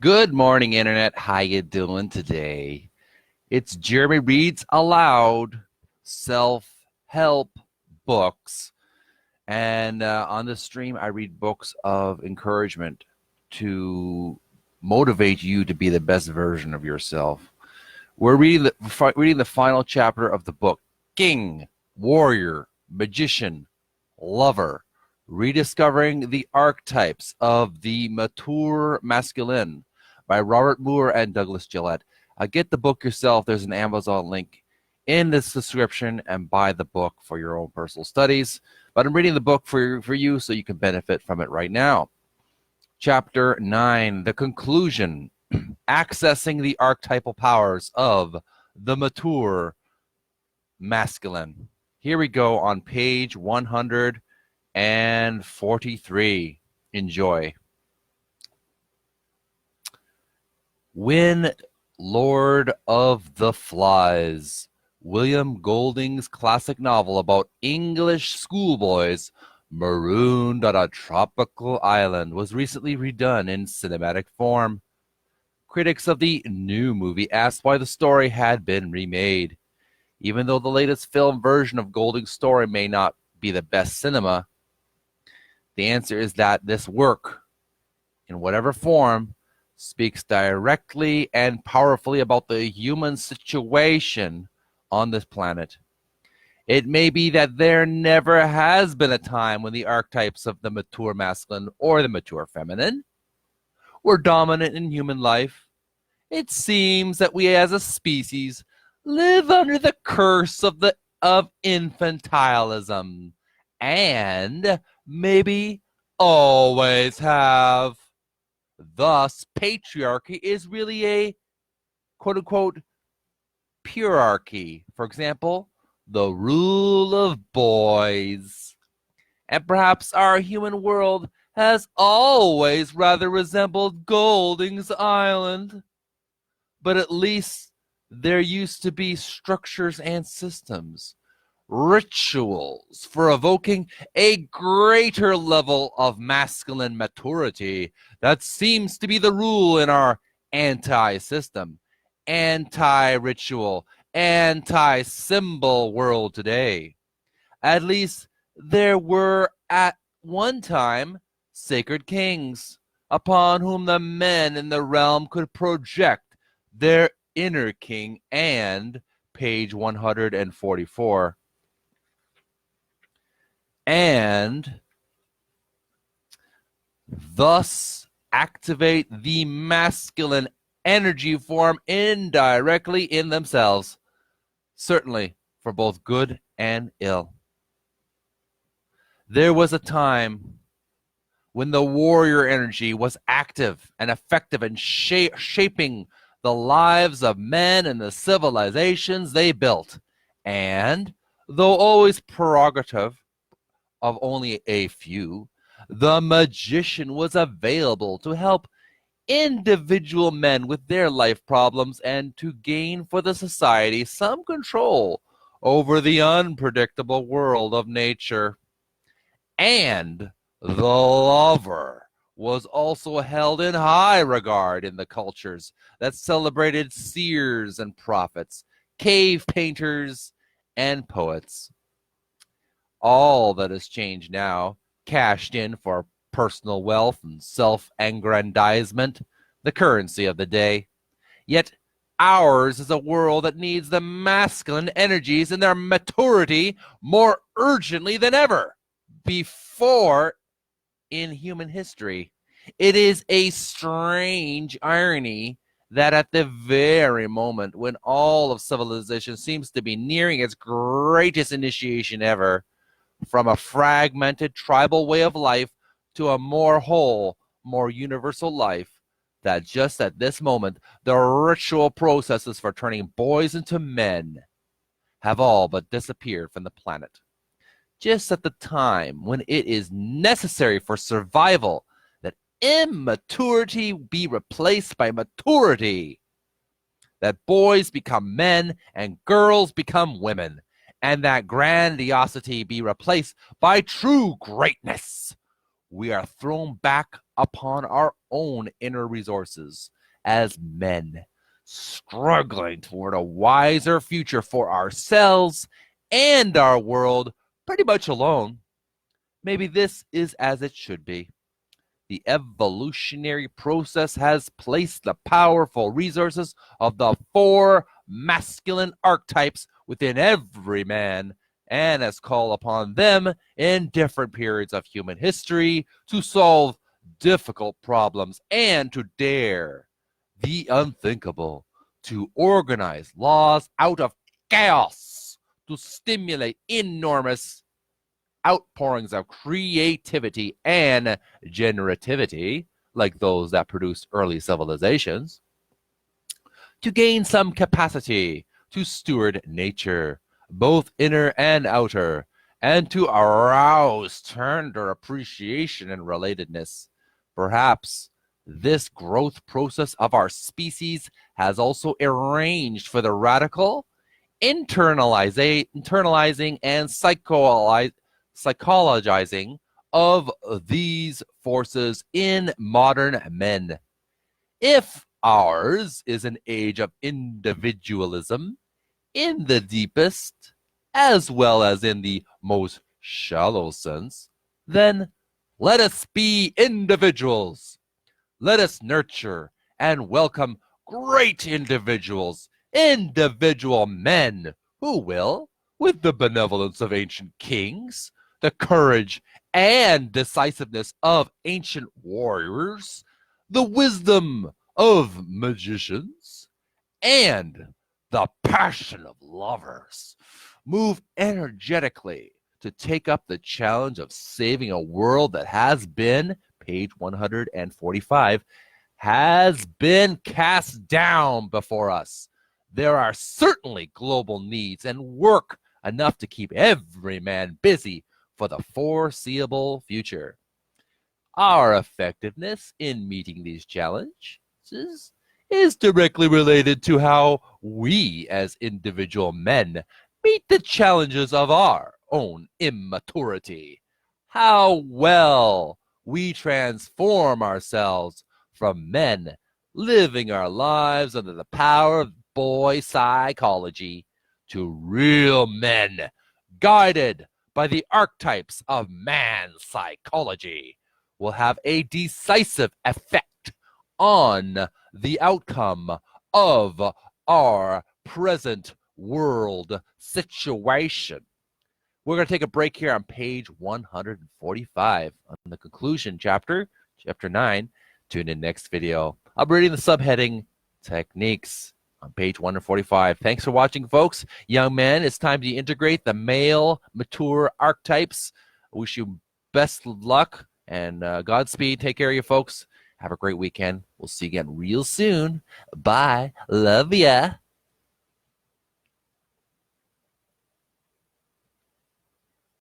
Good morning, Internet. How you doing today? It's Jeremy Reads Aloud self-help books. And on this stream, I read books of encouragement to motivate you to be the best version of yourself. We're reading the final chapter of the book, King, Warrior, Magician, Lover, Rediscovering the Archetypes of the Mature Masculine by Robert Moore and Douglas Gillette. Get the book yourself. There's an Amazon link in this description and buy the book for your own personal studies. But I'm reading the book for you so you can benefit from it right now. Chapter 9, The Conclusion, Accessing the Archetypal Powers of the Mature Masculine. Here we go on page 143. Enjoy. When Lord of the Flies, William Golding's classic novel about English schoolboys marooned on a tropical island, was recently redone in cinematic form. Critics of the new movie asked why the story had been remade. Even though the latest film version of Golding's story may not be the best cinema, the answer is that this work, in whatever form, speaks directly and powerfully about the human situation on this planet. It may be that there never has been a time when the archetypes of the mature masculine or the mature feminine were dominant in human life. It seems that we as a species live under the curse of infantilism, and maybe always have. Thus, patriarchy is really a quote-unquote purarchy. For example, the rule of boys. And perhaps our human world has always rather resembled Golding's Island. But at least there used to be structures and systems, rituals for evoking a greater level of masculine maturity that seems to be the rule in our anti-system, anti-ritual, anti-symbol world today. At least there were at one time sacred kings upon whom the men in the realm could project their inner king, and page 144. And thus activate the masculine energy form indirectly in themselves, certainly for both good and ill. There was a time when the warrior energy was active and effective in shaping the lives of men and the civilizations they built, and though always prerogative of only a few, the magician was available to help individual men with their life problems and to gain for the society some control over the unpredictable world of nature. And the lover was also held in high regard in the cultures that celebrated seers and prophets, cave painters and poets. All that has changed now, cashed in for personal wealth and self-aggrandizement, the currency of the day. Yet ours is a world that needs the masculine energies in their maturity more urgently than ever before in human history. It is a strange irony that at the very moment when all of civilization seems to be nearing its greatest initiation ever, from a fragmented tribal way of life to a more whole, more universal life, that just at this moment, the ritual processes for turning boys into men have all but disappeared from the planet. Just at the time when it is necessary for survival that immaturity be replaced by maturity, that boys become men and girls become women, and that grandiosity be replaced by true greatness. we are thrown back upon our own inner resources as men, struggling toward a wiser future for ourselves and our world pretty much alone. Maybe this is as it should be. The evolutionary process has placed the powerful resources of the four masculine archetypes within every man and has called upon them in different periods of human history to solve difficult problems and to dare the unthinkable, to organize laws out of chaos, to stimulate enormous outpourings of creativity and generativity, like those that produced early civilizations, to gain some capacity to steward nature, both inner and outer, and to arouse tender appreciation and relatedness. Perhaps this growth process of our species has also arranged for the radical, internalizing and psychologizing of these forces in modern men. If ours is an age of individualism in the deepest as well as in the most shallow sense, then let us be individuals. Let us nurture and welcome great individuals, individual men who will, with the benevolence of ancient kings, the courage and decisiveness of ancient warriors, the wisdom of magicians, and the passion of lovers, move energetically to take up the challenge of saving a world that has been, page 145, has been cast down before us. There are certainly global needs and work enough to keep every man busy for the foreseeable future. Our effectiveness in meeting these challenges is directly related to how we as individual men meet the challenges of our own immaturity. How well we transform ourselves from men living our lives under the power of boy psychology to real men guided by the archetypes of man psychology will have a decisive effect on the outcome of our present world situation. We're going to take a break here on page 145 on the conclusion chapter, chapter 9. Tune in next video. I'm reading the subheading Techniques on page 145. Thanks for watching, folks. Young men, it's time to integrate the male mature archetypes. I wish you best luck and Godspeed. Take care of you, folks. Have a great weekend. We'll see you again real soon. Bye. Love ya.